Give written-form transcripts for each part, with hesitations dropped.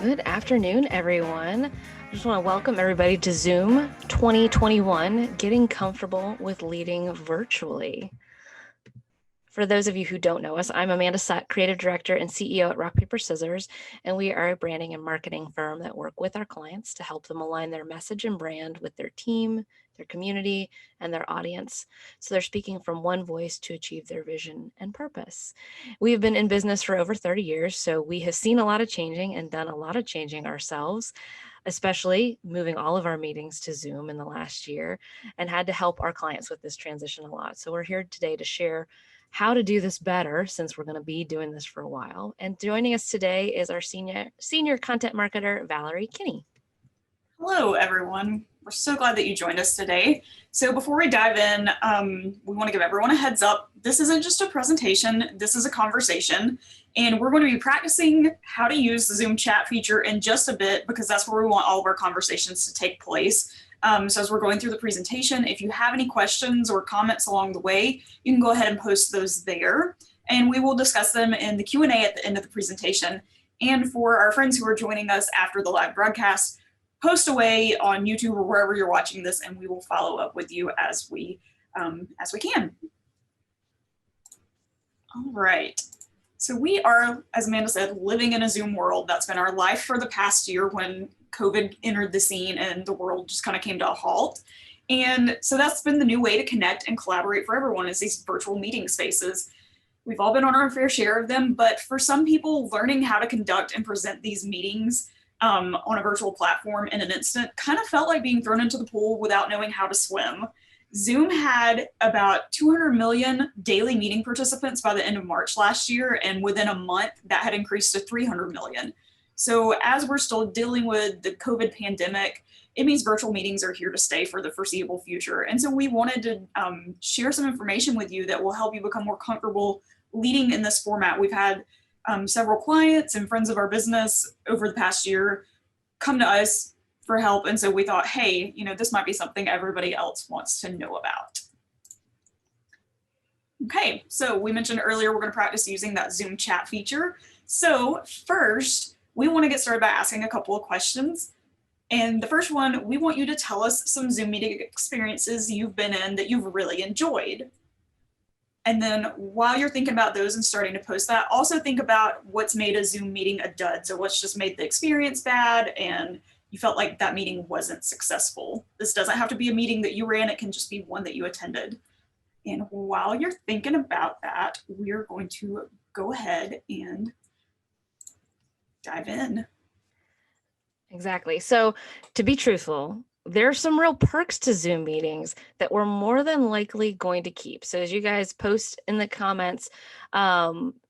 Good afternoon, everyone. I just want to welcome everybody to Zoom 2021, Getting Comfortable with Leading Virtually. For those of you who don't know us, I'm Amanda Sutt, Creative Director and CEO at Rock, Paper, Scissors, and we are a branding and marketing firm that work with our clients to help them align their message and brand with their team, their community, and their audience. So they're speaking from one voice to achieve their vision and purpose. We've been in business for over 30 years, so we have seen a lot of changing and done a lot of changing ourselves, especially moving all of our meetings to Zoom in the last year, and had to help our clients with this transition a lot. So we're here today to share how to do this better, since we're going to be doing this for a while. And joining us today is our senior content marketer, Valerie Kinney. Hello, everyone. We're so glad that you joined us today. So before we dive in, we want to give everyone a heads up. This isn't just a presentation, this is a conversation. And we're going to be practicing how to use the Zoom chat feature in just a bit, because that's where we want all of our conversations to take place. So as we're going through the presentation, if you have any questions or comments along the way, you can go ahead and post those there, and we will discuss them in the Q&A at the end of the presentation. And for our friends who are joining us after the live broadcast, post away on YouTube or wherever you're watching this, and we will follow up with you as we can. All right. So we are, as Amanda said, living in a Zoom world. That's been our life for the past year when COVID entered the scene and the world just kind of came to a halt. And so that's been the new way to connect and collaborate for everyone, is these virtual meeting spaces. We've all been on our fair share of them, but for some people, learning how to conduct and present these meetings on a virtual platform in an instant kind of felt like being thrown into the pool without knowing how to swim. Zoom had about 200 million daily meeting participants by the end of March last year, and within a month that had increased to 300 million. So as we're still dealing with the COVID pandemic, it means virtual meetings are here to stay for the foreseeable future. And so we wanted to share some information with you that will help you become more comfortable leading in this format. We've had several clients and friends of our business over the past year come to us for help. And so we thought, hey, this might be something everybody else wants to know about. Okay, so we mentioned earlier, we're going to practice using that Zoom chat feature. So first, we want to get started by asking a couple of questions. And the first one, we want you to tell us some Zoom meeting experiences you've been in that you've really enjoyed. And then while you're thinking about those and starting to post that, also think about what's made a Zoom meeting a dud. So what's just made the experience bad and you felt like that meeting wasn't successful. This doesn't have to be a meeting that you ran, it can just be one that you attended. And while you're thinking about that, we're going to go ahead and dive in. Exactly. So to be truthful, there's some real perks to Zoom meetings that we're more than likely going to keep. So as you guys post in the comments,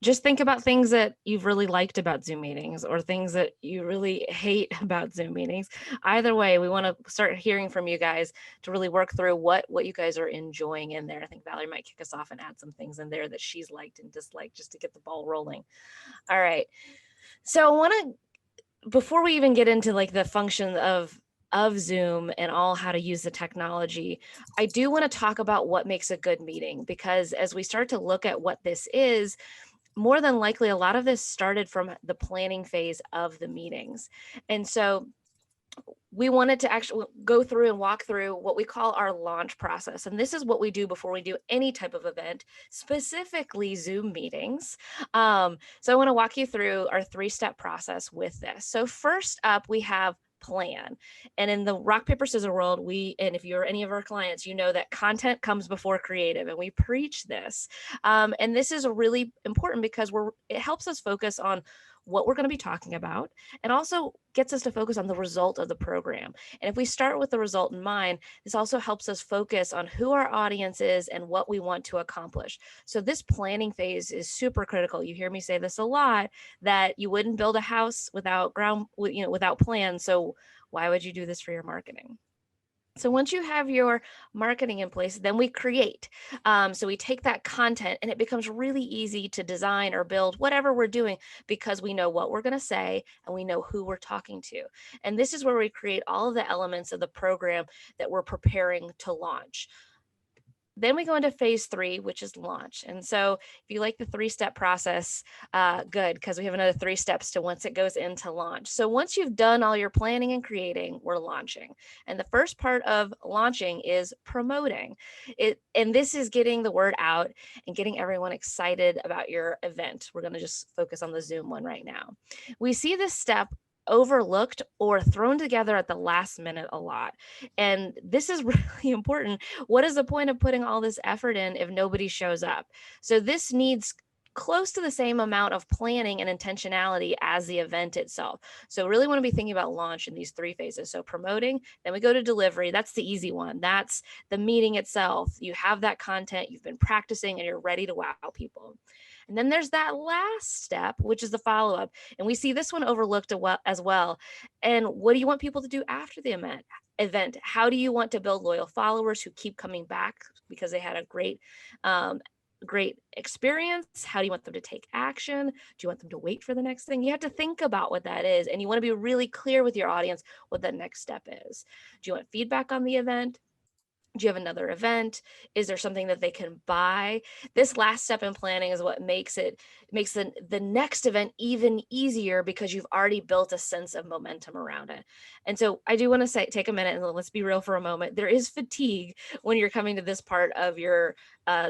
just think about things that you've really liked about Zoom meetings or things that you really hate about Zoom meetings. Either way, we want to start hearing from you guys to really work through what you guys are enjoying in there. I think Valerie might kick us off and add some things in there that she's liked and disliked just to get the ball rolling. All right. So I want to, before we even get into like the function of Zoom and all how to use the technology, I do want to talk about what makes a good meeting, because as we start to look at what this is, more than likely, a lot of this started from the planning phase of the meetings. And so we wanted to actually go through and walk through what we call our launch process. And this is what we do before we do any type of event, specifically Zoom meetings. So I want to walk you through our 3-step process with this. So first up, we have plan. And in the rock, paper, scissors world, and if you're any of our clients, you know that content comes before creative, and we preach this. And this is really important because it helps us focus on what we're going to be talking about, and also gets us to focus on the result of the program. And if we start with the result in mind, this also helps us focus on who our audience is and what we want to accomplish. So this planning phase is super critical. You hear me say this a lot, that you wouldn't build a house without without plans. So why would you do this for your marketing? So once you have your marketing in place, then we create. So we take that content and it becomes really easy to design or build whatever we're doing, because we know what we're going to say and we know who we're talking to. And this is where we create all of the elements of the program that we're preparing to launch. Then we go into phase 3, which is launch. And so if you like the 3-step process, good, because we have another 3 steps to once it goes into launch. So once you've done all your planning and creating, we're launching. And the first part of launching is promoting it. And this is getting the word out and getting everyone excited about your event. We're going to just focus on the Zoom one right now. We see this step overlooked or thrown together at the last minute a lot. And this is really important. What is the point of putting all this effort in if nobody shows up? So this needs close to the same amount of planning and intentionality as the event itself. So really want to be thinking about launch in these 3 phases. So promoting, then we go to delivery. That's the easy one. That's the meeting itself. You have that content, you've been practicing, and you're ready to wow people. And then there's that last step, which is the follow-up. And we see this one overlooked as well. And what do you want people to do after the event? How do you want to build loyal followers who keep coming back because they had a great experience? How do you want them to take action? Do you want them to wait for the next thing? You have to think about what that is. And you want to be really clear with your audience what that next step is. Do you want feedback on the event? Do you have another event? Is there something that they can buy? This last step in planning is what makes the next event even easier, because you've already built a sense of momentum around it. And so I do want to take a minute and let's be real for a moment. There is fatigue when you're coming to this part of your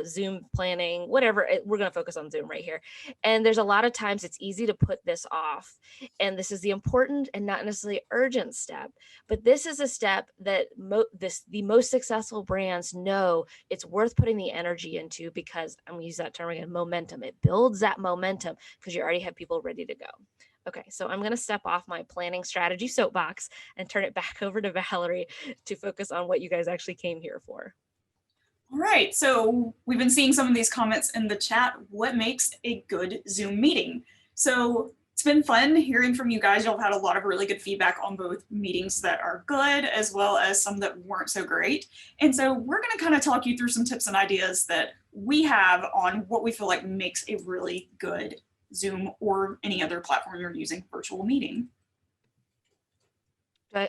Zoom planning, whatever. We're going to focus on Zoom right here. And there's a lot of times it's easy to put this off. And this is the important and not necessarily urgent step. But this is a step that the most successful brands know it's worth putting the energy into, because I'm going to use that term again, momentum. It builds that momentum because you already have people ready to go. Okay, so I'm going to step off my planning strategy soapbox and turn it back over to Valerie to focus on what you guys actually came here for. All right, so we've been seeing some of these comments in the chat. What makes a good Zoom meeting? So it's been fun hearing from you guys. Y'all have had a lot of really good feedback on both meetings that are good as well as some that weren't so great. And so we're going to kind of talk you through some tips and ideas that we have on what we feel like makes a really good Zoom or any other platform you're using virtual meeting.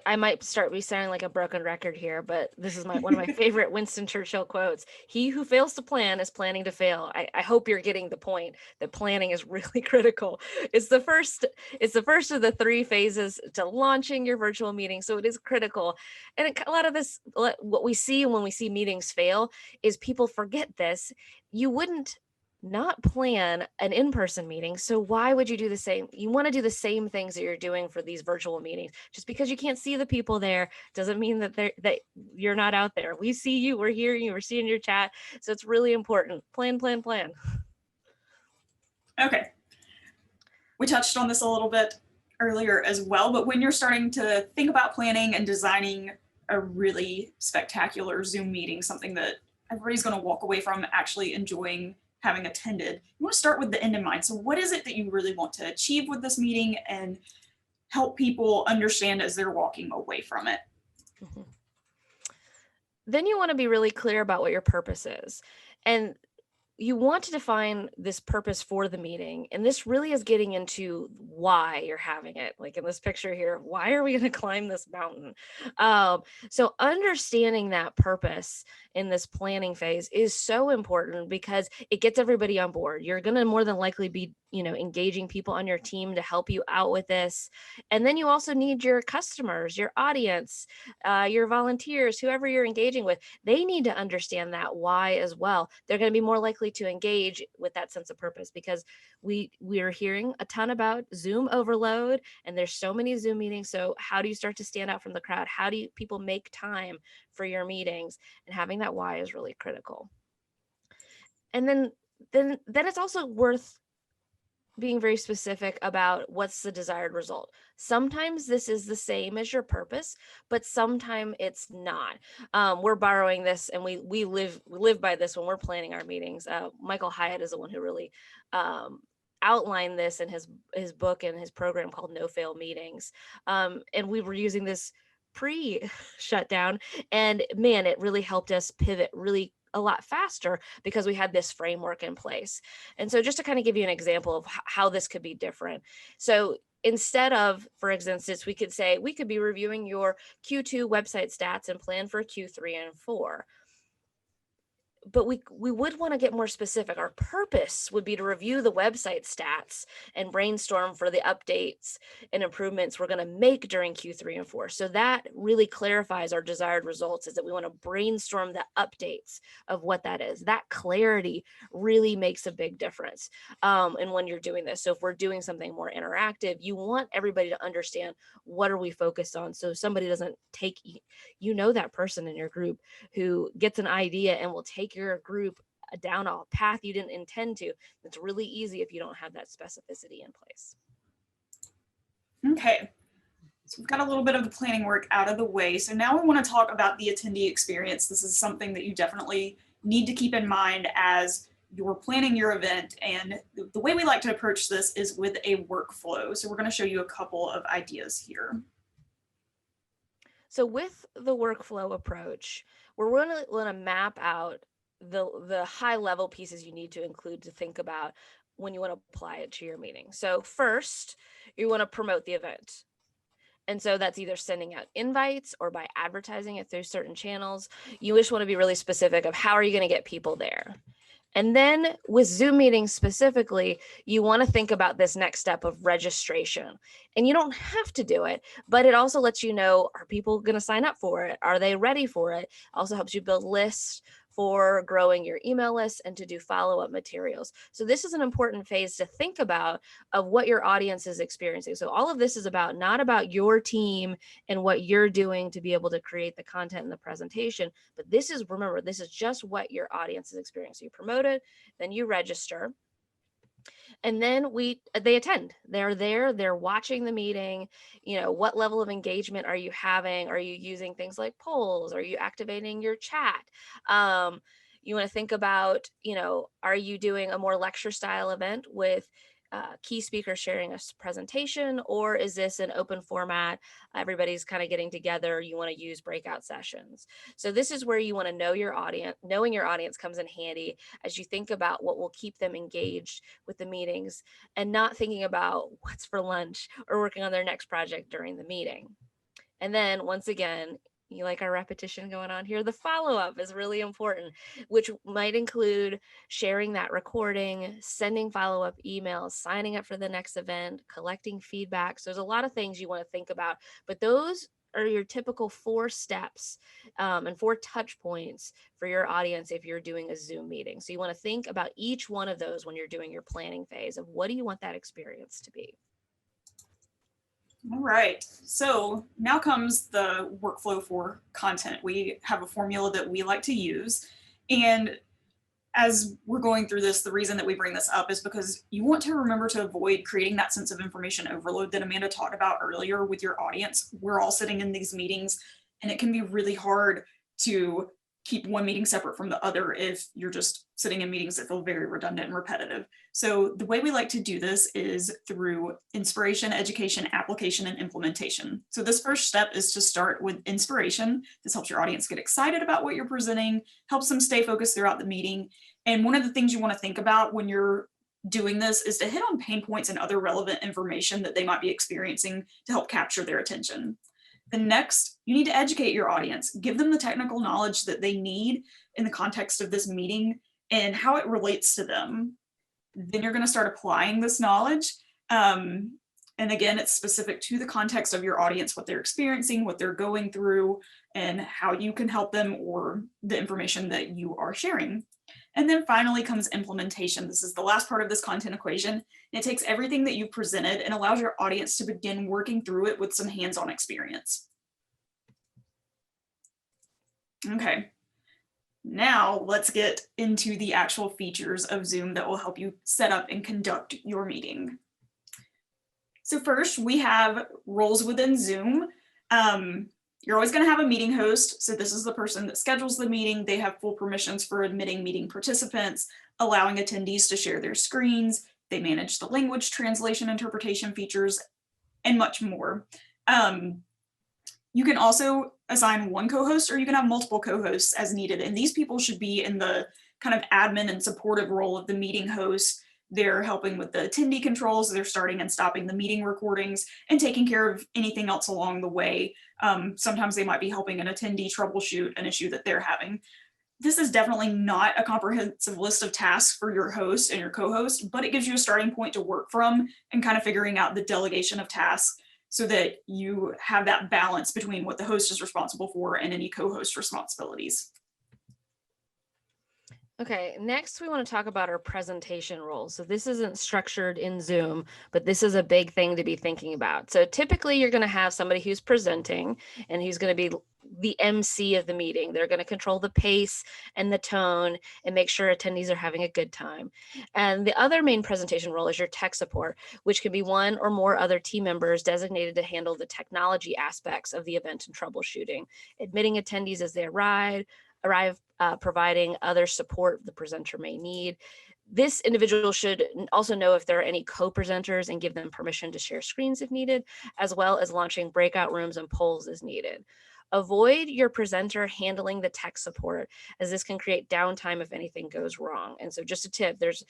I might start sounding like a broken record here, but this is one of my favorite Winston Churchill quotes. He who fails to plan is planning to fail. I hope you're getting the point that planning is really critical. It's the first of the 3 phases to launching your virtual meeting. So it is critical. And a lot of this, what we see when we see meetings fail is people forget this. You wouldn't not plan an in-person meeting. So why would you do the same? You want to do the same things that you're doing for these virtual meetings. Just because you can't see the people there doesn't mean that you're not out there. We see you, we're hearing you, we're seeing your chat. So it's really important. Plan. Okay. We touched on this a little bit earlier as well, but when you're starting to think about planning and designing a really spectacular Zoom meeting, something that everybody's going to walk away from actually enjoying having attended, you want to start with the end in mind. So what is it that you really want to achieve with this meeting and help people understand as they're walking away from it? Mm-hmm. Then you want to be really clear about what your purpose is. And you want to define this purpose for the meeting. And this really is getting into why you're having it. Like in this picture here, why are we going to climb this mountain? So understanding that purpose in this planning phase is so important because it gets everybody on board. You're going to more than likely be, engaging people on your team to help you out with this. And then you also need your customers, your audience, your volunteers, whoever you're engaging with. They need to understand that why as well. They're going to be more likely to engage with that sense of purpose, because we're hearing a ton about Zoom overload, and there's so many Zoom meetings. So how do you start to stand out from the crowd? How do people make time for your meetings? And having that why is really critical. And then it's also worth being very specific about what's the desired result. Sometimes this is the same as your purpose, but sometimes it's not. We're borrowing this, and we live by this when we're planning our meetings. Michael Hyatt is the one who really outlined this in his book and his program called No Fail Meetings. And we were using this pre-shutdown, and man, it really helped us pivot really a lot faster because we had this framework in place. And so just to kind of give you an example of how this could be different. So instead of, for instance, we could be reviewing your Q2 website stats and plan for Q3 and 4. but we would want to get more specific. Our purpose would be to review the website stats and brainstorm for the updates and improvements we're going to make during Q3 and 4. So that really clarifies our desired results, is that we want to brainstorm the updates of what that is. That clarity really makes a big difference. And when you're doing this, so if we're doing something more interactive, you want everybody to understand what are we focused on. So somebody doesn't take, that person in your group who gets an idea and will take your group down a path you didn't intend to. It's really easy if you don't have that specificity in place. Okay, so we've got a little bit of the planning work out of the way. So now we want to talk about the attendee experience. This is something that you definitely need to keep in mind as you're planning your event. And the way we like to approach this is with a workflow. So we're going to show you a couple of ideas here. So with the workflow approach, we're going to map out the high level pieces you need to include to think about when you want to apply it to your meeting. So first, you want to promote the event. And so that's either sending out invites or by advertising it through certain channels. You just want to be really specific of how are you going to get people there. And then with Zoom meetings specifically, you want to think about this next step of registration. And you don't have to do it, but it also lets you know, are people going to sign up for it? Are they ready for it? Also helps you build lists for growing your email list and to do follow-up materials. So this is an important phase to think about of what your audience is experiencing. So all of this is not about your team and what you're doing to be able to create the content and the presentation, but remember, this is just what your audience is experiencing. You promote it, then you register. And then they attend. They're there, they're watching the meeting. What level of engagement are you having? Are you using things like polls? Are you activating your chat? You want to think about, are you doing a more lecture style event with key speakers sharing a presentation, or is this an open format? Everybody's kind of getting together. You want to use breakout sessions. So this is where you want to know your audience. Knowing your audience comes in handy as you think about what will keep them engaged with the meetings and not thinking about what's for lunch or working on their next project during the meeting. And then once again, you like our repetition going on here, the follow-up is really important, which might include sharing that recording, sending follow-up emails, signing up for the next event, collecting feedback. So there's a lot of things you want to think about, but those are your typical 4 steps and 4 touch points for your audience if you're doing a Zoom meeting. So you want to think about each one of those when you're doing your planning phase of what do you want that experience to be. All right, so now comes the workflow for content. We have a formula that we like to use. And as we're going through this, the reason that we bring this up is because you want to remember to avoid creating that sense of information overload that Amanda talked about earlier with your audience. We're all sitting in these meetings, and it can be really hard to keep one meeting separate from the other if you're just sitting in meetings that feel very redundant and repetitive. So the way we like to do this is through inspiration, education, application, and implementation. So this first step is to start with inspiration. This helps your audience get excited about what you're presenting, helps them stay focused throughout the meeting. And one of the things you want to think about when you're doing this is to hit on pain points and other relevant information that they might be experiencing to help capture their attention. The next, you need to educate your audience, give them the technical knowledge that they need in the context of this meeting and how it relates to them. Then you're going to start applying this knowledge. And again, it's specific to the context of your audience, what they're experiencing, what they're going through, and how you can help them or the information that you are sharing. And then finally comes implementation. This is the last part of this content equation. It takes everything that you've presented and allows your audience to begin working through it with some hands-on experience. Okay, now let's get into the actual features of Zoom that will help you set up and conduct your meeting. So first, we have roles within Zoom. You're always going to have a meeting host. So this is the person that schedules the meeting. They have full permissions for admitting meeting participants, allowing attendees to share their screens. They manage the language translation interpretation features, and much more. You can also assign one co-host, or you can have multiple co-hosts as needed. And these people should be in the kind of admin and supportive role of the meeting host. They're helping with the attendee controls. They're starting and stopping the meeting recordings and taking care of anything else along the way. Sometimes they might be helping an attendee troubleshoot an issue that they're having. this is definitely not a comprehensive list of tasks for your host and your co-host, but it gives you a starting point to work from and kind of figuring out the delegation of tasks so that you have that balance between what the host is responsible for and any co-host responsibilities. Okay, next we want to talk about our presentation roles. So this isn't structured in Zoom, but this is a big thing to be thinking about. So typically you're going to have somebody who's presenting and who's going to be the MC of the meeting. They're going to control the pace and the tone and make sure attendees are having a good time. And the other main presentation role is your tech support, which can be one or more other team members designated to handle the technology aspects of the event and troubleshooting, admitting attendees as they arrive, providing other support the presenter may need. This individual should also know if there are any co-presenters and give them permission to share screens if needed, as well as launching breakout rooms and polls as needed. Avoid your presenter handling the tech support, as this can create downtime if anything goes wrong. And so just a tip, there's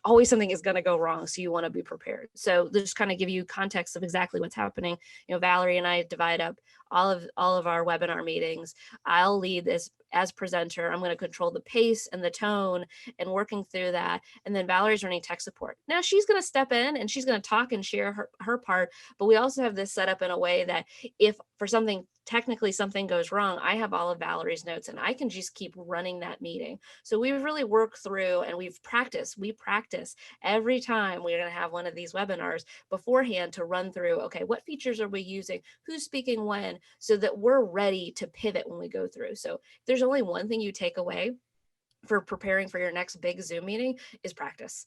always something is going to go wrong, so you want to be prepared. So just kind of give you context of exactly what's happening. You know, Valerie and I divide up all of our webinar meetings. I'll lead this as presenter. I'm going to control the pace and the tone and working through that. And then Valerie's running tech support. Now she's going to step in and she's going to talk and share her part, but we also have this set up in a way that if for technically something goes wrong, I have all of Valerie's notes and I can just keep running that meeting. So we've really worked through and we practice every time we're going to have one of these webinars beforehand to run through, okay, what features are we using? Who's speaking when? So that we're ready to pivot when we go through. So if there's only one thing you take away for preparing for your next big Zoom meeting is practice.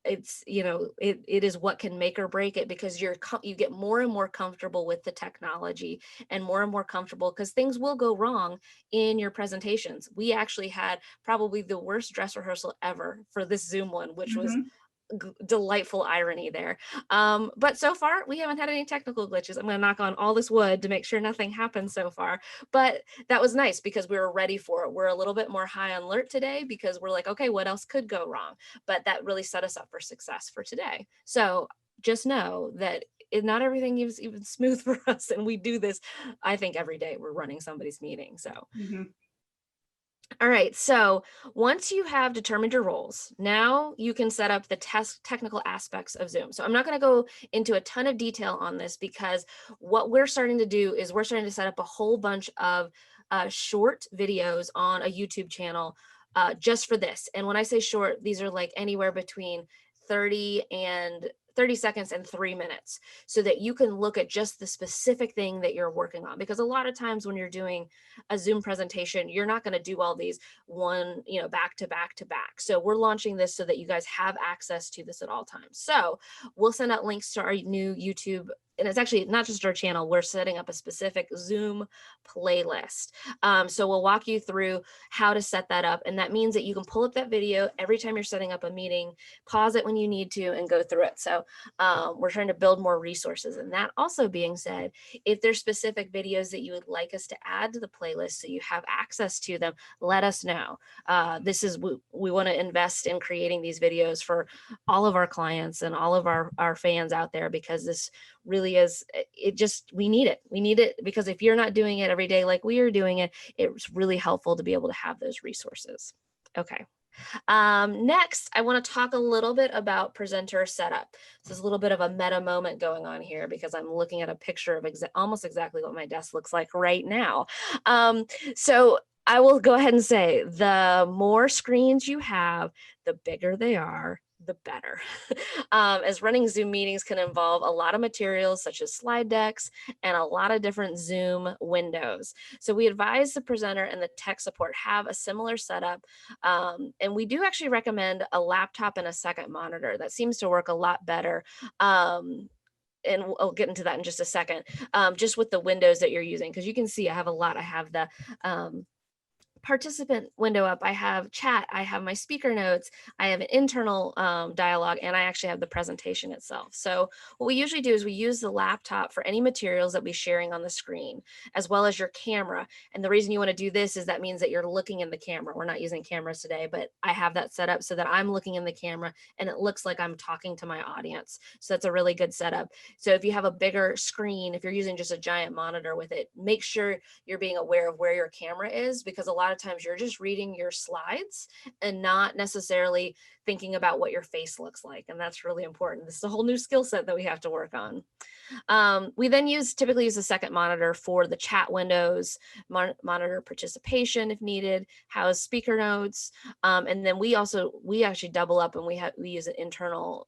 It's, you know, it is what can make or break it, because you get more and more comfortable with the technology and more comfortable, because things will go wrong in your presentations. We actually had probably the worst dress rehearsal ever for this Zoom one, which was delightful irony there. But so far we haven't had any technical glitches. I'm going to knock on all this wood to make sure nothing happened so far, but that was nice because we were ready for it. We're a little bit more high on alert today because we're like, okay, what else could go wrong? But that really set us up for success for today. So just know that not everything is even smooth for us. And we do this, I think, every day we're running somebody's meeting. So all right, so once you have determined your roles, now you can set up the technical aspects of Zoom. So I'm not going to go into a ton of detail on this, because what we're starting to do is we're starting to set up a whole bunch of short videos on a YouTube channel just for this. And when I say short, these are like anywhere between 30 seconds and 3 minutes, so that you can look at just the specific thing that you're working on. Because a lot of times when you're doing a Zoom presentation, you're not going to do all these back to back to back. So we're launching this so that you guys have access to this at all times. So we'll send out links to our new YouTube, and it's actually not just our channel, we're setting up a specific Zoom playlist. So we'll walk you through how to set that up. And that means that you can pull up that video every time you're setting up a meeting, pause it when you need to, and go through it. So we're trying to build more resources. And that also being said, if there's specific videos that you would like us to add to the playlist so you have access to them, let us know. We want to invest in creating these videos for all of our clients and all of our fans out there, because this really is, we need it, because if you're not doing it every day like we are doing it, it's really helpful to be able to have those resources. Okay. Next, I want to talk a little bit about presenter setup. This is a little bit of a meta moment going on here, because I'm looking at a picture of almost exactly what my desk looks like right now. So I will go ahead and say, the more screens you have, the bigger they are, the better. As running Zoom meetings can involve a lot of materials such as slide decks and a lot of different Zoom windows. So we advise the presenter and the tech support have a similar setup. And we do actually recommend a laptop and a second monitor. That seems to work a lot better. And I'll get into that in just a second, just with the windows that you're using, because you can see I have a lot. I have the participant window up, I have chat, I have my speaker notes, I have an internal dialogue, and I actually have the presentation itself. So what we usually do is we use the laptop for any materials that we're sharing on the screen, as well as your camera. And the reason you want to do this is that means that you're looking in the camera. We're not using cameras today, but I have that set up so that I'm looking in the camera and it looks like I'm talking to my audience. So that's a really good setup. So if you have a bigger screen, if you're using just a giant monitor with it, make sure you're being aware of where your camera is, because a lot of of times you're just reading your slides and not necessarily thinking about what your face looks like. And that's really important. This is a whole new skill set that we have to work on. We then typically use a second monitor for the chat windows, monitor participation if needed, house speaker notes, and then we actually double up and we use an internal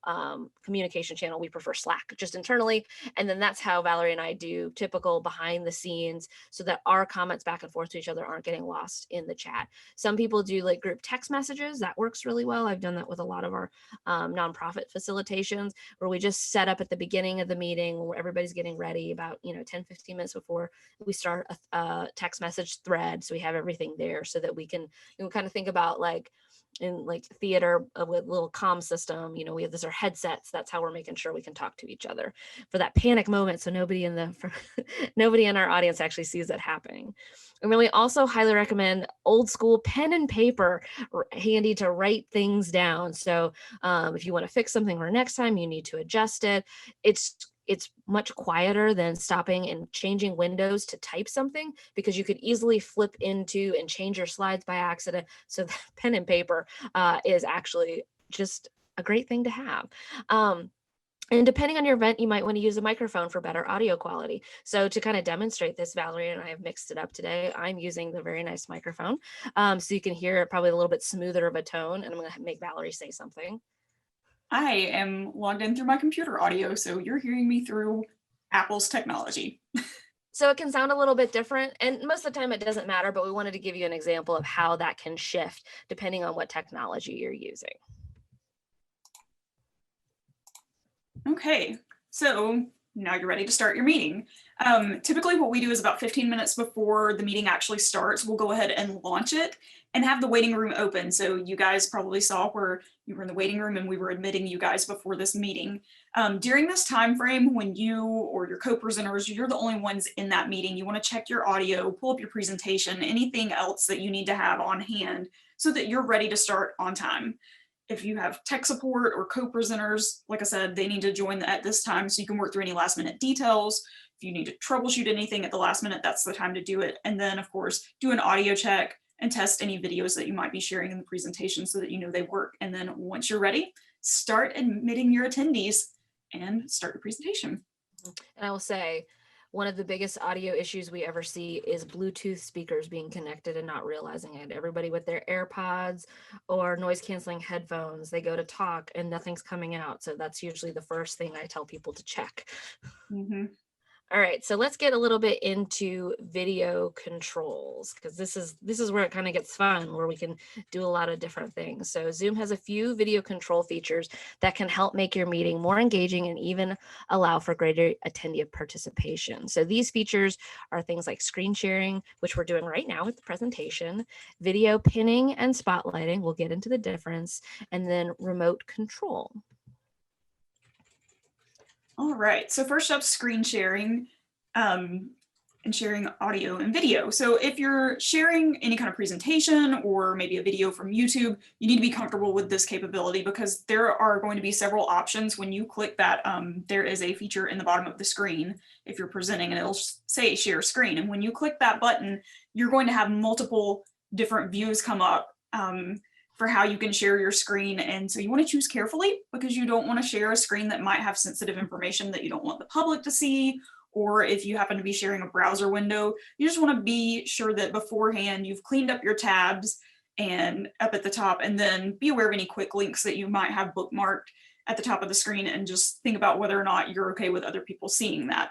communication channel. We prefer Slack just internally, and then that's how Valerie and I do typical behind the scenes, so that our comments back and forth to each other aren't getting lost in the chat. Some people do like group text messages. That works really well. I've done that with a lot of our nonprofit facilitations, where we just set up at the beginning of the meeting where everybody's getting ready about 10-15 minutes before we start a text message thread, so we have everything there so that we can kind of think about like in like theater with little comm system, we have our headsets. That's how we're making sure we can talk to each other for that panic moment, so nobody in our audience actually sees it happening. And then we also highly recommend old school pen and paper, handy to write things down. So if you want to fix something for next time, you need to adjust it. It's much quieter than stopping and changing windows to type something, because you could easily flip into and change your slides by accident. So the pen and paper is actually just a great thing to have. And depending on your event, you might want to use a microphone for better audio quality. So to kind of demonstrate this, Valerie and I have mixed it up today. I'm using the very nice microphone, so you can hear it probably a little bit smoother of a tone, and I'm going to make Valerie say something. I am logged in through my computer audio, so you're hearing me through Apple's technology. So it can sound a little bit different, and most of the time it doesn't matter, but we wanted to give you an example of how that can shift depending on what technology you're using. Okay, so now you're ready to start your meeting. Typically what we do is about 15 minutes before the meeting actually starts, we'll go ahead and launch it and have the waiting room open. So you guys probably saw where you were in the waiting room and we were admitting you guys before this meeting. During this time frame, when you or your co-presenters, you're the only ones in that meeting, you want to check your audio, pull up your presentation, anything else that you need to have on hand so that you're ready to start on time. If you have tech support or co-presenters, like I said, they need to join at this time so you can work through any last minute details. If you need to troubleshoot anything at the last minute, that's the time to do it. And then of course, do an audio check and test any videos that you might be sharing in the presentation so that you know they work. And then once you're ready, start admitting your attendees and start your presentation. And I will say, one of the biggest audio issues we ever see is Bluetooth speakers being connected and not realizing it. Everybody with their AirPods or noise canceling headphones, they go to talk and nothing's coming out. So that's usually the first thing I tell people to check. Mm-hmm. All right, so let's get a little bit into video controls, because this is where it kind of gets fun, where we can do a lot of different things. So Zoom has a few video control features that can help make your meeting more engaging and even allow for greater attendee participation. So these features are things like screen sharing, which we're doing right now with the presentation, video pinning and spotlighting, we'll get into the difference, and then remote control. All right, so first up, screen sharing and sharing audio and video. So if you're sharing any kind of presentation or maybe a video from YouTube, you need to be comfortable with this capability, because there are going to be several options when you click that. There is a feature in the bottom of the screen if you're presenting, and it'll say share screen. And when you click that button, you're going to have multiple different views come up for how you can share your screen. And so you want to choose carefully, because you don't want to share a screen that might have sensitive information that you don't want the public to see. Or if you happen to be sharing a browser window, you just want to be sure that beforehand you've cleaned up your tabs and up at the top, and then be aware of any quick links that you might have bookmarked at the top of the screen, and just think about whether or not you're okay with other people seeing that.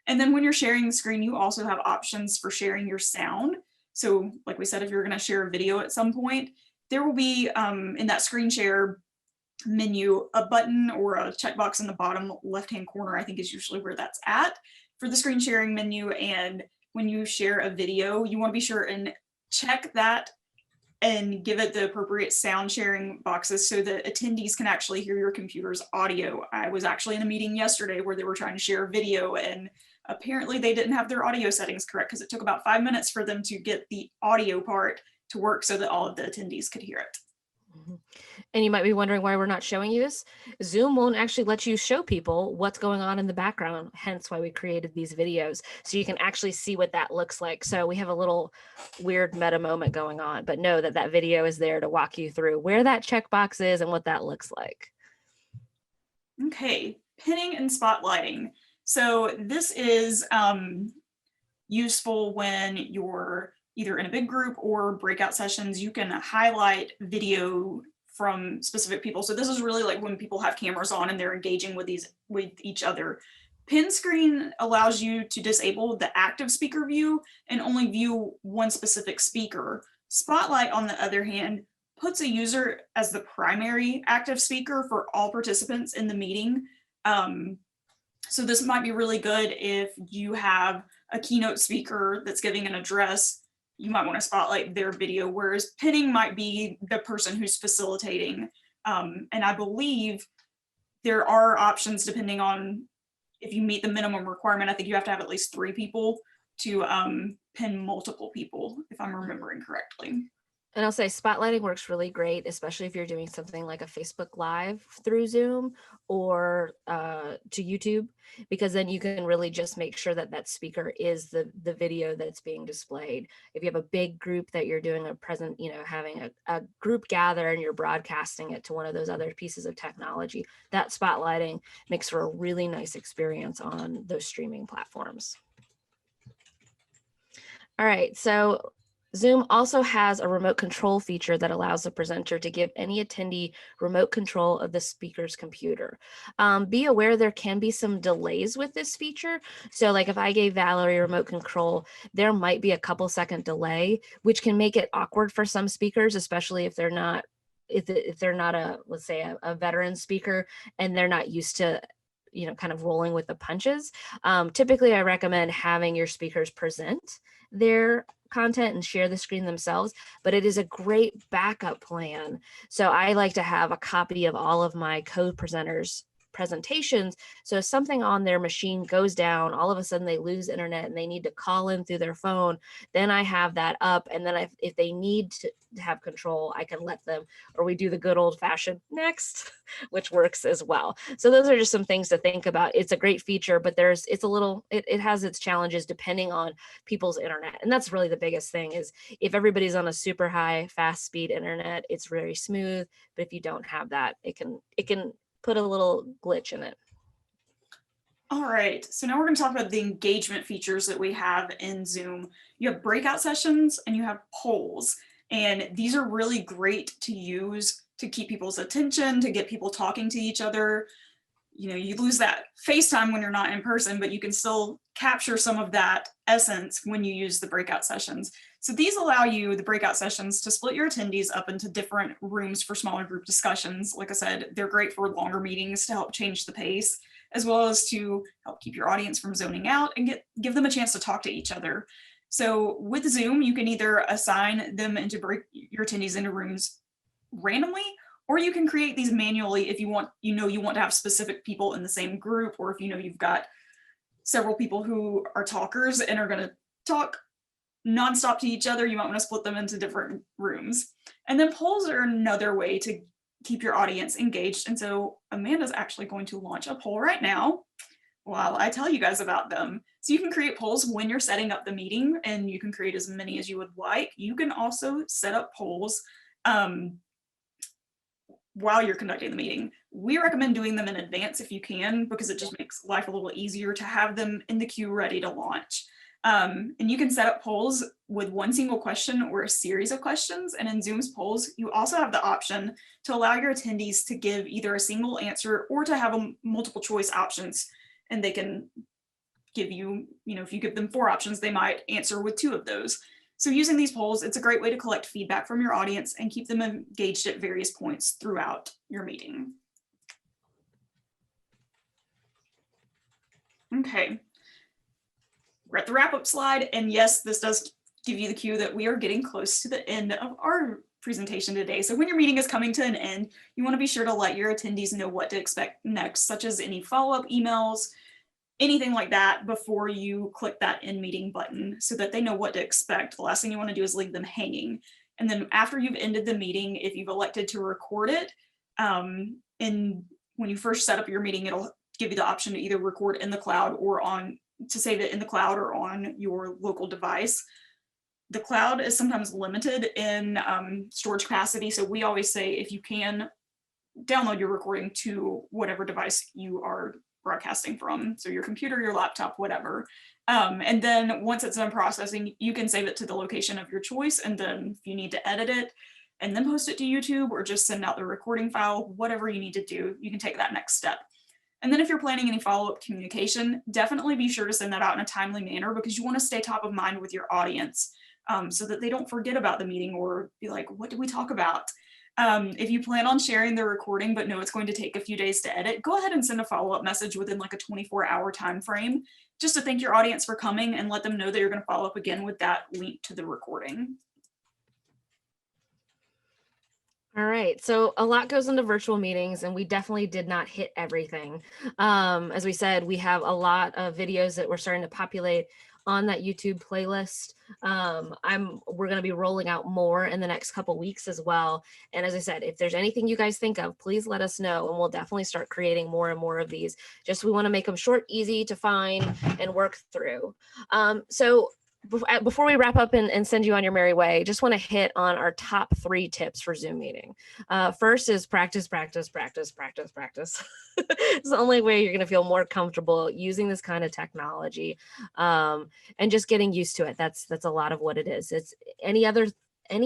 And then when you're sharing the screen, you also have options for sharing your sound. So like we said, if you're going to share a video at some point, there will be in that screen share menu a button or a checkbox in the bottom left-hand corner, I think is usually where that's at, for the screen sharing menu. And when you share a video, you want to be sure and check that and give it the appropriate sound sharing boxes so that attendees can actually hear your computer's audio. I was actually in a meeting yesterday where they were trying to share a video, and apparently they didn't have their audio settings correct, because it took about 5 minutes for them to get the audio part to work so that all of the attendees could hear it. Mhm. And you might be wondering why we're not showing you this. Zoom won't actually let you show people what's going on in the background, hence why we created these videos, so you can actually see what that looks like. So we have a little weird meta moment going on, but know that that video is there to walk you through where that checkbox is and what that looks like. Okay, pinning and spotlighting. So this is useful when you're either in a big group or breakout sessions. You can highlight video from specific people. So this is really like when people have cameras on and they're engaging with each other. Pin screen allows you to disable the active speaker view and only view one specific speaker. Spotlight, on the other hand, puts a user as the primary active speaker for all participants in the meeting. So this might be really good if you have a keynote speaker that's giving an address. You might want to spotlight their video, whereas pinning might be the person who's facilitating. And I believe there are options depending on if you meet the minimum requirement. I think you have to have at least 3 people to pin multiple people, if I'm remembering correctly. And I'll say spotlighting works really great, especially if you're doing something like a Facebook Live through Zoom or to YouTube, because then you can really just make sure that that speaker is the video that's being displayed. If you have a big group that you're doing a present, having a group gather and you're broadcasting it to one of those other pieces of technology, that spotlighting makes for a really nice experience on those streaming platforms. All right, so Zoom also has a remote control feature that allows the presenter to give any attendee remote control of the speaker's computer. Be aware there can be some delays with this feature. So like if I gave Valerie remote control, there might be a couple second delay, which can make it awkward for some speakers, especially if they're not let's say a veteran speaker and they're not used to kind of rolling with the punches. Typically, I recommend having your speakers present their content and share the screen themselves, but it is a great backup plan. So I like to have a copy of all of my co-presenters' presentations. So if something on their machine goes down, all of a sudden they lose internet and they need to call in through their phone, then I have that up. And then if they need to have control, I can let them, or we do the good old fashioned next, which works as well. So those are just some things to think about. It's a great feature, but it has its challenges depending on people's internet. And that's really the biggest thing is if everybody's on a super high, fast speed internet, it's very smooth. But if you don't have that, it can put a little glitch in it. All right, so now we're going to talk about the engagement features that we have in Zoom. You have breakout sessions and you have polls, and these are really great to use to keep people's attention, to get people talking to each other. You lose that FaceTime when you're not in person, but you can still capture some of that essence when you use the breakout sessions. So these allow you, the breakout sessions, to split your attendees up into different rooms for smaller group discussions. Like I said, they're great for longer meetings to help change the pace, as well as to help keep your audience from zoning out and give them a chance to talk to each other. So with Zoom, you can either assign them your attendees into rooms randomly, or you can create these manually if you want to have specific people in the same group, or if you've got several people who are talkers and are going to talk nonstop to each other, you might want to split them into different rooms. And then polls are another way to keep your audience engaged. And so Amanda's actually going to launch a poll right now while I tell you guys about them. So you can create polls when you're setting up the meeting, and you can create as many as you would like. You can also set up polls while you're conducting the meeting. We recommend doing them in advance if you can, because it just makes life a little easier to have them in the queue ready to launch. And you can set up polls with one single question or a series of questions. And in Zoom's polls, you also have the option to allow your attendees to give either a single answer or to have multiple choice options. And they can give you, if you give them 4 options, they might answer with 2 of those. So using these polls, it's a great way to collect feedback from your audience and keep them engaged at various points throughout your meeting. Okay, we're at the wrap-up slide, and yes, this does give you the cue that we are getting close to the end of our presentation today. So when your meeting is coming to an end, you want to be sure to let your attendees know what to expect next, such as any follow-up emails, anything like that, before you click that end meeting button, so that they know what to expect. The last thing you want to do is leave them hanging. And then after you've ended the meeting, if you've elected to record it, and when you first set up your meeting, it'll give you the option to either record in the cloud or to save it in the cloud or on your local device. The cloud is sometimes limited in storage capacity. So we always say, if you can, download your recording to whatever device you are broadcasting from. So your computer, your laptop, whatever. And then once it's done processing, you can save it to the location of your choice. And then if you need to edit it and then post it to YouTube or just send out the recording file, whatever you need to do, you can take that next step. And then if you're planning any follow-up communication, definitely be sure to send that out in a timely manner, because you want to stay top of mind with your audience, so that they don't forget about the meeting or be like, what did we talk about? If you plan on sharing the recording but know it's going to take a few days to edit, go ahead and send a follow-up message within like a 24-hour time frame, just to thank your audience for coming and let them know that you're going to follow up again with that link to the recording. All right, so a lot goes into virtual meetings, and we definitely did not hit everything. As we said, we have a lot of videos that we're starting to populate on that YouTube playlist. We're going to be rolling out more in the next couple weeks as well. And as I said, if there's anything you guys think of, please let us know, and we'll definitely start creating more and more of these. Just we want to make them short, easy to find and work through. So before we wrap up and send you on your merry way, just want to hit on our top 3 tips for Zoom meeting. First is practice, practice, practice, practice, practice. It's the only way you're going to feel more comfortable using this kind of technology, and just getting used to it. That's a lot of what it is. It's any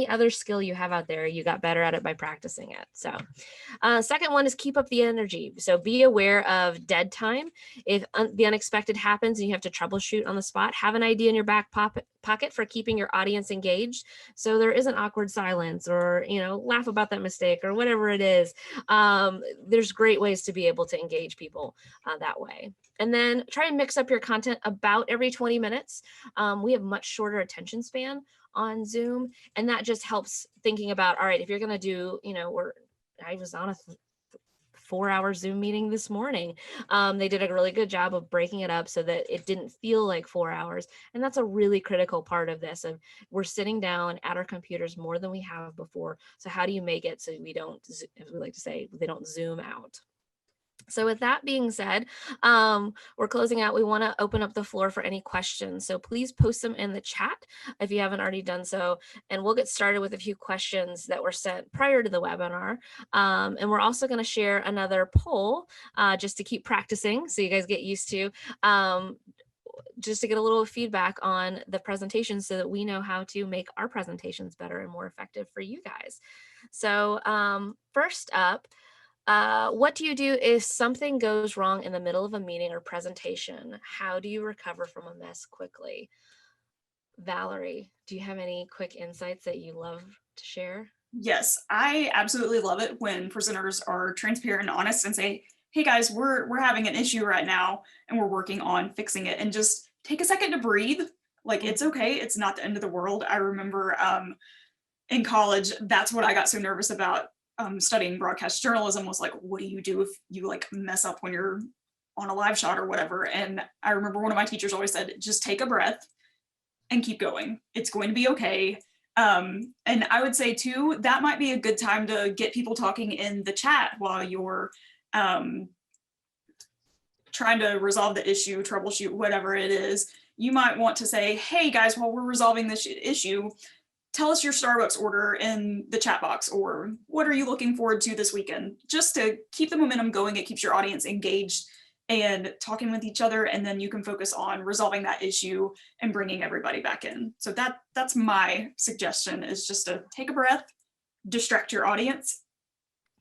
other skill you have out there, you got better at it by practicing it. So second one is keep up the energy. So be aware of dead time. If the unexpected happens and you have to troubleshoot on the spot, have an idea in your back pocket for keeping your audience engaged, so there isn't awkward silence, or laugh about that mistake or whatever it is. There's great ways to be able to engage people that way. And then try and mix up your content about every 20 minutes. We have much shorter attention span on Zoom, and that just helps thinking about, all right, if you're going to do, I was on a 4-hour Zoom meeting this morning. They did a really good job of breaking it up so that it didn't feel like 4 hours. And that's a really critical part of this. And we're sitting down at our computers more than we have before. So how do you make it so we don't, as we like to say, they don't zoom out? So with that being said, we're closing out. We want to open up the floor for any questions. So please post them in the chat if you haven't already done so. And we'll get started with a few questions that were sent prior to the webinar. And we're also going to share another poll just to keep practicing, so you guys get used to, just to get a little feedback on the presentation, so that we know how to make our presentations better and more effective for you guys. So first up, what do you do if something goes wrong in the middle of a meeting or presentation? How do you recover from a mess quickly? Valerie, do you have any quick insights that you love to share? Yes, I absolutely love it when presenters are transparent and honest and say, hey guys, we're having an issue right now and we're working on fixing it, and just take a second to breathe. Like, it's okay, it's not the end of the world. I remember in college, that's what I got so nervous about. Studying broadcast journalism was like, what do you do if you like mess up when you're on a live shot or whatever? And I remember one of my teachers always said, just take a breath and keep going. It's going to be okay. And I would say too, that might be a good time to get people talking in the chat while you're trying to resolve the issue, troubleshoot, whatever it is. You might want to say, hey guys, while we're resolving this issue, tell us your Starbucks order in the chat box, or what are you looking forward to this weekend? Just to keep the momentum going, it keeps your audience engaged and talking with each other, and then you can focus on resolving that issue and bringing everybody back in. So that's my suggestion, is just to take a breath, distract your audience,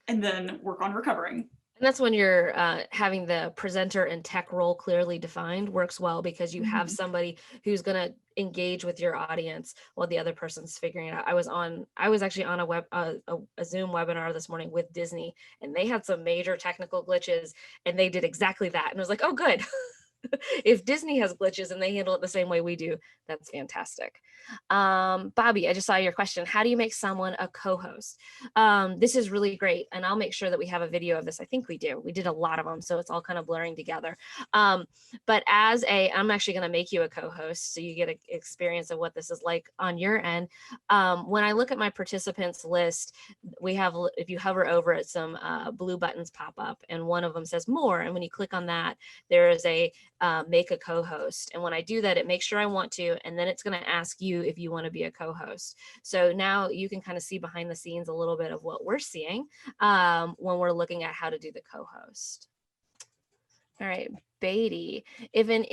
and then work on recovering. And that's when you're having the presenter and tech role clearly defined works well, because you have somebody who's going to engage with your audience while the other person's figuring it out. I was actually on a Zoom webinar this morning with Disney, and they had some major technical glitches, and they did exactly that. And I was like, oh, good. If Disney has glitches and they handle it the same way we do, that's fantastic. Bobby, I just saw your question. How do you make someone a co-host? This is really great. And I'll make sure that we have a video of this. I think we do. We did a lot of them. So it's all kind of blurring together. But I'm actually going to make you a co-host so you get an experience of what this is like on your end. When I look at my participants list, we have, if you hover over it, some blue buttons pop up, and one of them says more. And when you click on that, there is a make a co-host. And when I do that, it makes sure I want to, and then it's going to ask you if you want to be a co-host. So now you can kind of see behind the scenes a little bit of what we're seeing when we're looking at how to do the co-host. All right, Beatty, if an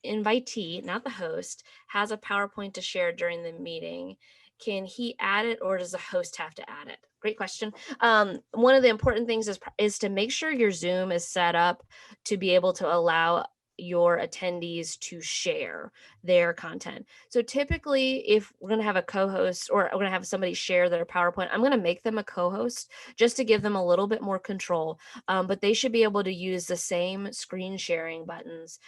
invitee, not the host, has a PowerPoint to share during the meeting, can he add it, or does the host have to add it? Great question. One of the important things is to make sure your Zoom is set up to be able to allow your attendees to share their content. So typically, if we're going to have a co-host or we're going to have somebody share their PowerPoint, I'm going to make them a co-host just to give them a little bit more control. But they should be able to use the same screen sharing buttons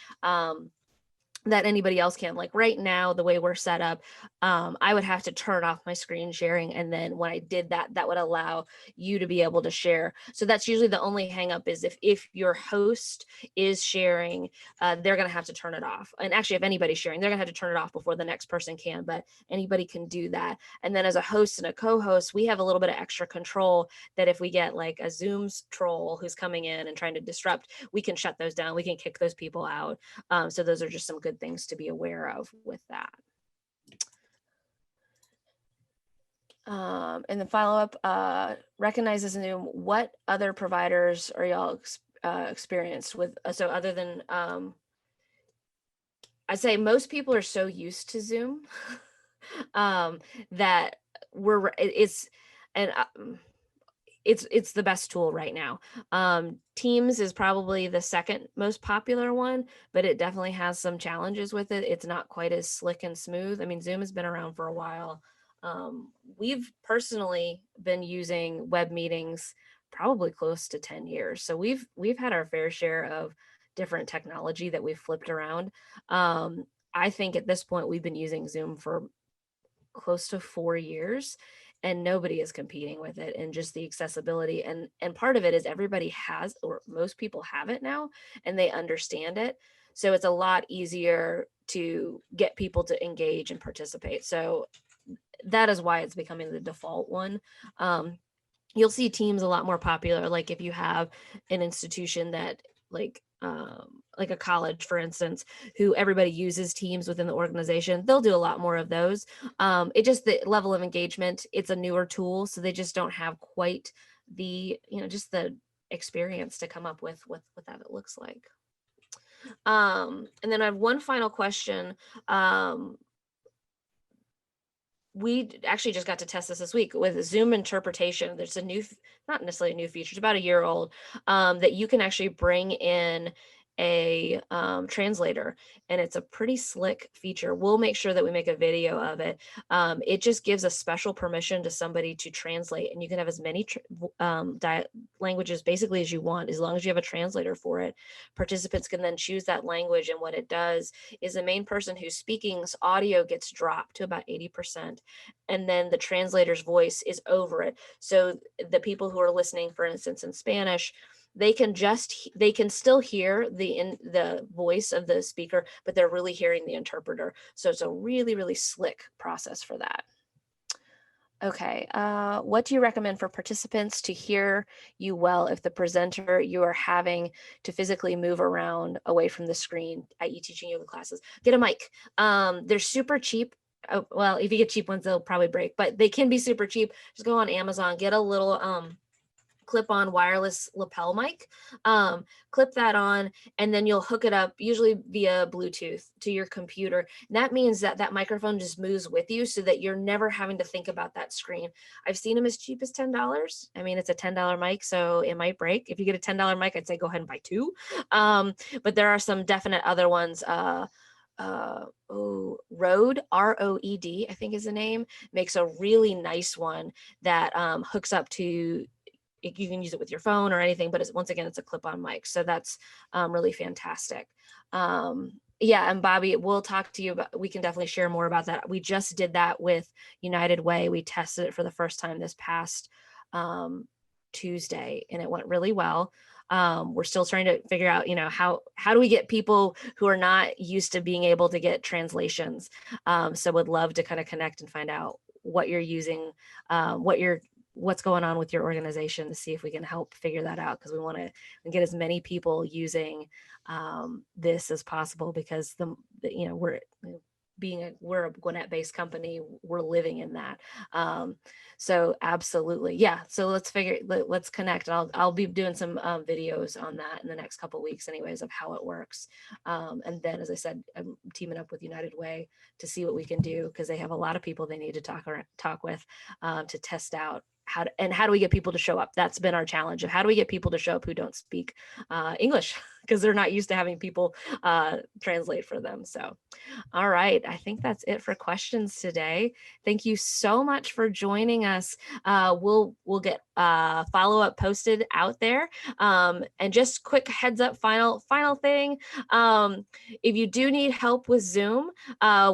that anybody else can. Like right now, the way we're set up, I would have to turn off my screen sharing. And then when I did that, that would allow you to be able to share. So that's usually the only hang up, is if your host is sharing, they're going to have to turn it off. And actually, if anybody's sharing, they're going to have to turn it off before the next person can, but anybody can do that. And then as a host and a co-host, we have a little bit of extra control that if we get like a Zoom's troll who's coming in and trying to disrupt, we can shut those down. We can kick those people out. So those are just some good things to be aware of with that. And then follow up, recognizes Zoom. What other providers are y'all experienced with? So other than, I'd say most people are so used to Zoom that it's the best tool right now. Teams is probably the second most popular one, but it definitely has some challenges with it. It's not quite as slick and smooth. I mean, Zoom has been around for a while. We've personally been using web meetings probably close to 10 years. So we've had our fair share of different technology that we've flipped around. I think at this point we've been using Zoom for close to 4 years, and nobody is competing with it, and just the accessibility, and part of it is everybody has, or most people have it now, and they understand it. So it's a lot easier to get people to engage and participate. So that is why it's becoming the default one. You'll see Teams a lot more popular, like if you have an institution that like a college, for instance, who everybody uses Teams within the organization, they'll do a lot more of those. It just, the level of engagement, it's a newer tool, so they just don't have quite the, just the experience to come up with what that it looks like. And then I have one final question. We actually just got to test this week with Zoom interpretation. There's a new, not necessarily a new feature, it's about a year old, that you can actually bring in a translator, and it's a pretty slick feature. We'll make sure that we make a video of it. It just gives a special permission to somebody to translate, and you can have as many languages basically as you want, as long as you have a translator for it. Participants can then choose that language, and what it does is the main person who's speaking's audio gets dropped to about 80%, and then the translator's voice is over it. So the people who are listening, for instance, in Spanish, they can still hear the voice of the speaker, but they're really hearing the interpreter. So it's a really, really slick process for that. Okay, what do you recommend for participants to hear you well if the presenter you are having to physically move around away from the screen, i.e. teaching yoga classes? Get a mic. They're super cheap. Oh, well, if you get cheap ones, they'll probably break, but they can be super cheap. Just go on Amazon, get a little clip-on wireless lapel mic, clip that on, and then you'll hook it up usually via Bluetooth to your computer. And that means that that microphone just moves with you, so that you're never having to think about that screen. I've seen them as cheap as $10. I mean, it's a $10 mic, so it might break. If you get a $10 mic, I'd say go ahead and buy two. But there are some definite other ones. Rode, ROED, I think is the name, makes a really nice one that hooks up to you can use it with your phone or anything, but once again, it's a clip-on mic. So that's really fantastic. Yeah, and Bobby, we'll talk to you about, we can definitely share more about that. We just did that with United Way. We tested it for the first time this past Tuesday, and it went really well. We're still trying to figure out, how do we get people who are not used to being able to get translations? So would love to kind of connect and find out what you're using, what's going on with your organization, to see if we can help figure that out, because we want to get as many people using this as possible, because we're a Gwinnett-based company, we're living in that. So absolutely, yeah. So let's connect. I'll be doing some videos on that in the next couple of weeks, anyways, of how it works. And then, as I said, I'm teaming up with United Way to see what we can do, because they have a lot of people they need to talk with to test out how do we get people to show up. That's been our challenge, of how do we get people to show up who don't speak English, because they're not used to having people translate for them. So, all right, I think that's it for questions today. Thank you so much for joining us. We'll get follow-up posted out there. And just quick heads up, final thing. If you do need help with Zoom,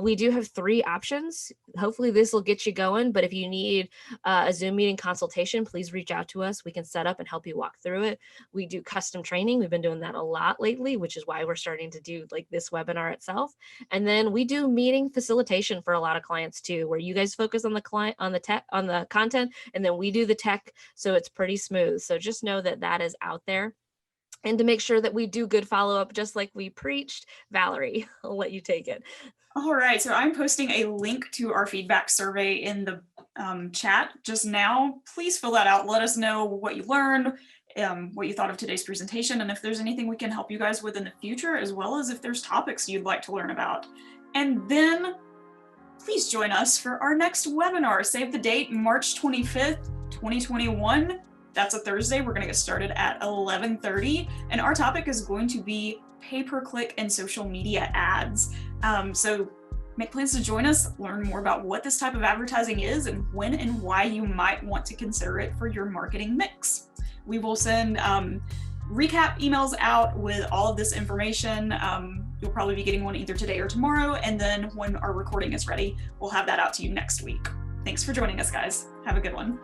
we do have 3 options. Hopefully this will get you going, but if you need a Zoom meeting consultation, please reach out to us. We can set up and help you walk through it. We do custom training. We've been doing that a lot lately, which is why we're starting to do like this webinar itself. And then we do meeting facilitation for a lot of clients too, where you guys focus on the client, on the tech, on the content, and then we do the tech. So it's pretty smooth. So just know that that is out there. And to make sure that we do good follow-up, just like we preached, Valerie, I'll let you take it. All right, so I'm posting a link to our feedback survey in the chat just now. Please fill that out. Let us know what you learned, what you thought of today's presentation, and if there's anything we can help you guys with in the future, as well as if there's topics you'd like to learn about. And then please join us for our next webinar. Save the date, March 25th, 2021. That's a Thursday. We're gonna get started at 11:30, and our topic is going to be pay-per-click and social media ads. So make plans to join us, learn more about what this type of advertising is, and when and why you might want to consider it for your marketing mix. We will send recap emails out with all of this information. You'll probably be getting one either today or tomorrow, and then when our recording is ready, we'll have that out to you next week. Thanks for joining us, guys. Have a good one.